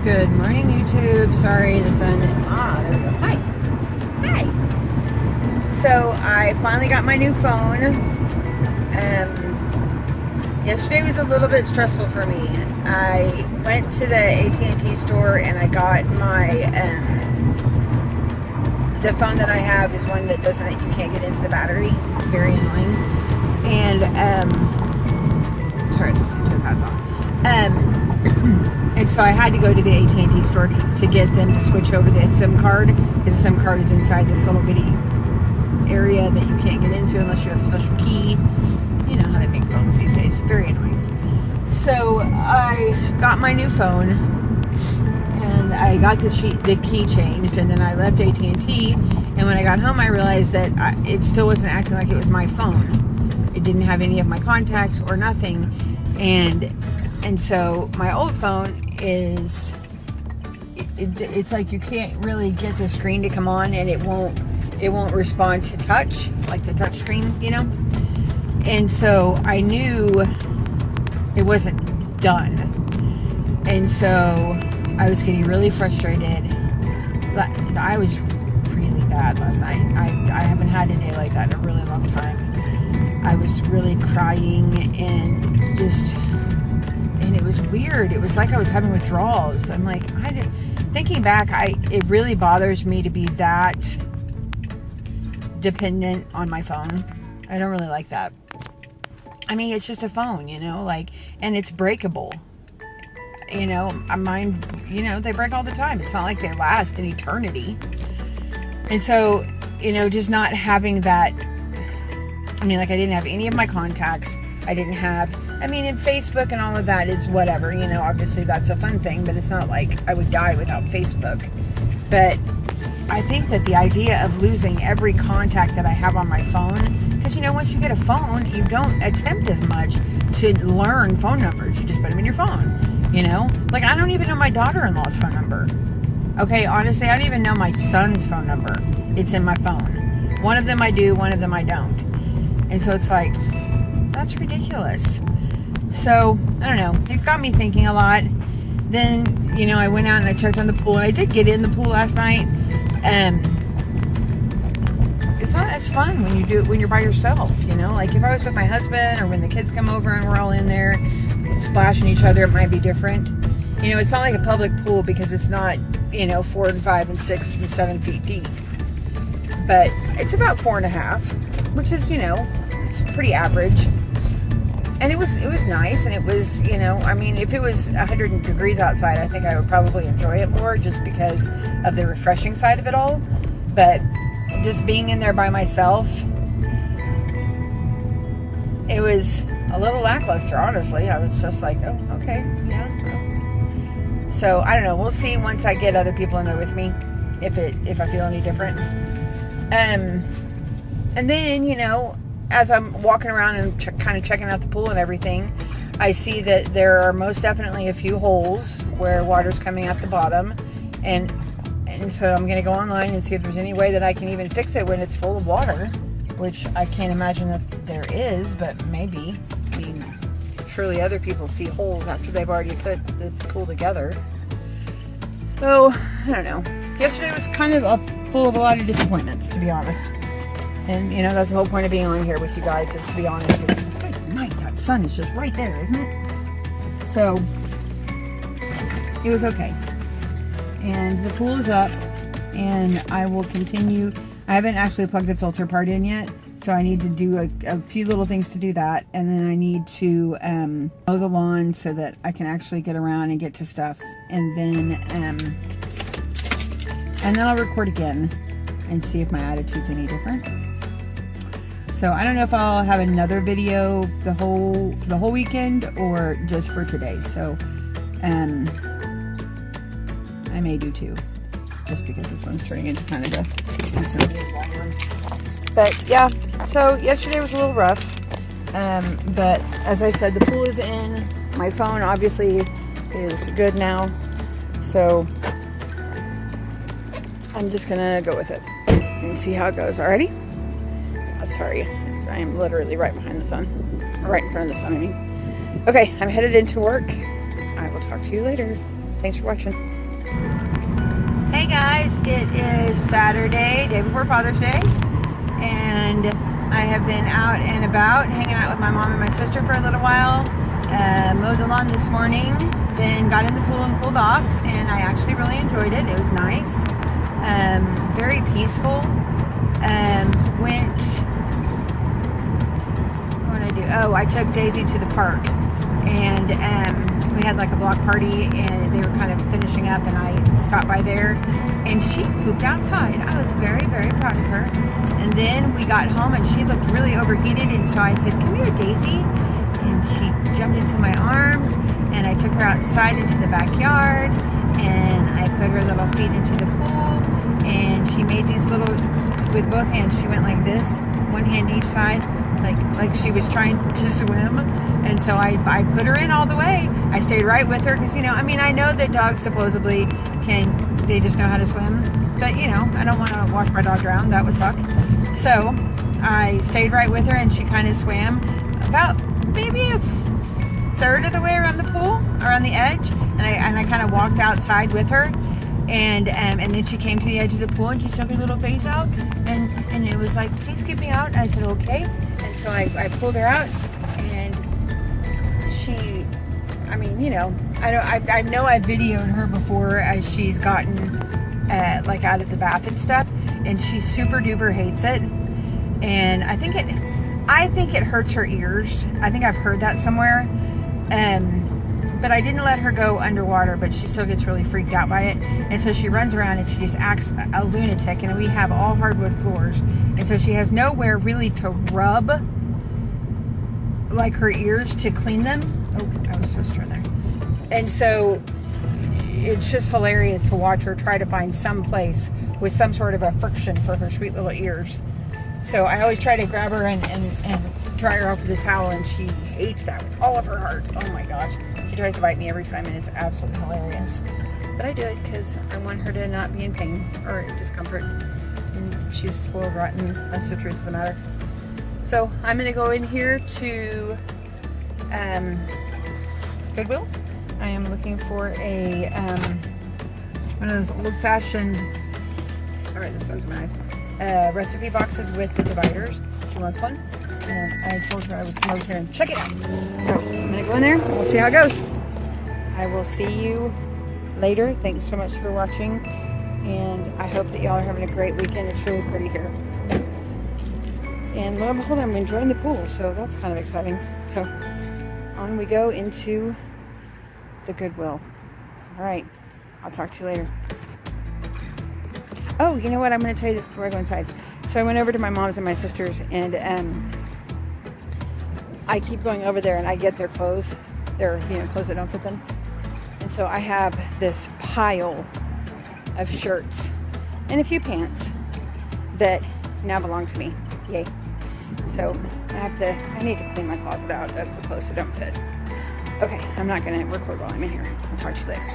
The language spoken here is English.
Good morning, YouTube. Sorry, the sun. There we go. Hi. Hi. So I finally got my new phone. Yesterday was a little bit stressful for me. I went to the AT&T store and I got my the phone that I have is one that doesn't, you can't get into the battery. Very annoying. And sorry, it's just because that's on. And so I had to go to the AT&T store to get them to switch over the SIM card, because the SIM card is inside this little bitty area that you can't get into unless you have a special key. You know how they make phones these days. Very annoying. So I got my new phone and I got the key changed, and then I left AT&T, and when I got home I realized that it still wasn't acting like it was my phone. It didn't have any of my contacts or nothing, and so my old phone is, it's like you can't really get the screen to come on, and it won't respond to touch, like the touch screen, you know. And so I knew it wasn't done, and so I was getting really frustrated. I was really bad last night. I haven't had a day like that in a really long time. I was really crying and it was weird. It was like I was having withdrawals. I'm like, thinking back, it really bothers me to be that dependent on my phone. I don't really like that. I mean, it's just a phone, you know, like, and it's breakable. You know, mine, you know, they break all the time. It's not like they last an eternity. And so, you know, just not having that, I mean, like, I didn't have any of my contacts. I didn't have, I mean, in Facebook and all of that is whatever, you know, obviously that's a fun thing, but it's not like I would die without Facebook. But I think that the idea of losing every contact that I have on my phone, because, you know, once you get a phone, you don't attempt as much to learn phone numbers. You just put them in your phone, you know? Like, I don't even know my daughter-in-law's phone number. Okay, honestly, I don't even know my son's phone number. It's in my phone. One of them I do, one of them I don't. And so it's like, that's ridiculous. So, I don't know. It got me thinking a lot. Then, you know, I went out and I checked on the pool. And I did get in the pool last night. It's not as fun when you do it when you're by yourself, you know? Like, if I was with my husband or when the kids come over and we're all in there splashing each other, it might be different. You know, it's not like a public pool because it's not, you know, 4 and 5 and 6 and 7 feet deep. But it's about 4.5, which is, you know, it's pretty average. And it was nice, and it was, you know, I mean, if it was 100 degrees outside, I think I would probably enjoy it more just because of the refreshing side of it all. But just being in there by myself, it was a little lackluster, honestly. I was just like, oh, okay, yeah. So, I don't know. We'll see once I get other people in there with me, if I feel any different. And then, you know, as I'm walking around and kind of checking out the pool and everything, I see that there are most definitely a few holes where water's coming out the bottom. And so I'm going to go online and see if there's any way that I can even fix it when it's full of water, which I can't imagine that there is, but maybe. I mean, surely other people see holes after they've already put the pool together. So, I don't know. Yesterday was kind of full of a lot of disappointments, to be honest. And, you know, that's the whole point of being on here with you guys, is to be honest with you. Good night, that sun is just right there, isn't it? So, it was okay. And the pool is up, and I will continue. I haven't actually plugged the filter part in yet, so I need to do a few little things to do that. And then I need to mow the lawn so that I can actually get around and get to stuff. And then I'll record again and see if my attitude's any different. So I don't know if I'll have another video the whole weekend or just for today. So I may do two, just because this one's turning into kind of a decent long one. But yeah, so yesterday was a little rough. But as I said, the pool is in. My phone obviously is good now. So I'm just gonna go with it and see how it goes. Alrighty? Sorry, I am literally right behind the sun. Or right in front of the sun, I mean. Okay, I'm headed into work. I will talk to you later. Thanks for watching. Hey guys, it is Saturday, day before Father's Day, and I have been out and about, hanging out with my mom and my sister for a little while. Mowed the lawn this morning, then got in the pool and cooled off, and I actually really enjoyed it. It was nice, very peaceful. What did I do? Oh, I took Daisy to the park, and we had like a block party, and they were kind of finishing up, and I stopped by there, and she pooped outside. I was very, very proud of her. And then we got home, and she looked really overheated, and so I said, "Come here, Daisy." And she jumped into my arms, and I took her outside into the backyard, and I put her little feet into the pool, and she made these little, with both hands, she went like this, one hand each side, like she was trying to swim. And so I put her in all the way. I stayed right with her because, I know that dogs supposedly they just know how to swim. But, I don't want to watch my dog drown. That would suck. So I stayed right with her, and she kind of swam about maybe a third of the way around the pool, around the edge. And I kind of walked outside with her. And then she came to the edge of the pool, and she stuck her little face out. And it was like, "Please get me out." And I said, "Okay." And so I pulled her out. She, I know I videoed her before as she's gotten out of the bath and stuff, and she super duper hates it. And I think it hurts her ears. I think I've heard that somewhere. But I didn't let her go underwater, but she still gets really freaked out by it. And so she runs around and she just acts a lunatic, and we have all hardwood floors. And so she has nowhere really to rub like her ears to clean them. Oh, I was supposed to turn there. And so it's just hilarious to watch her try to find some place with some sort of a friction for her sweet little ears. So I always try to grab her and dry her off with a towel, and she hates that with all of her heart. Oh my gosh. She tries to bite me every time, and it's absolutely hilarious. But I do it because I want her to not be in pain or discomfort. And she's spoiled rotten. That's the truth of the matter. So I'm going to go in here to Goodwill. I am looking for a one of those old-fashioned, all right, this one's my eyes, recipe boxes with the dividers. She wants one. And I told her I would come over here and check it out. So I'm going to go in there. We'll see how it goes. I will see you later. Thanks so much for watching. And I hope that y'all are having a great weekend. It's really pretty here. And lo and behold, I'm enjoying the pool, so that's kind of exciting. So on we go into the Goodwill. All right, I'll talk to you later. Oh, you know what? I'm going to tell you this before I go inside. So I went over to my mom's and my sister's, and I keep going over there, and I get their clothes. Their clothes that don't fit them. And so I have this pile of shirts and a few pants that now belong to me. Yay. So I need to clean my closet out of the clothes that don't fit. Okay, I'm not going to record while I'm in here. I'll talk to you later.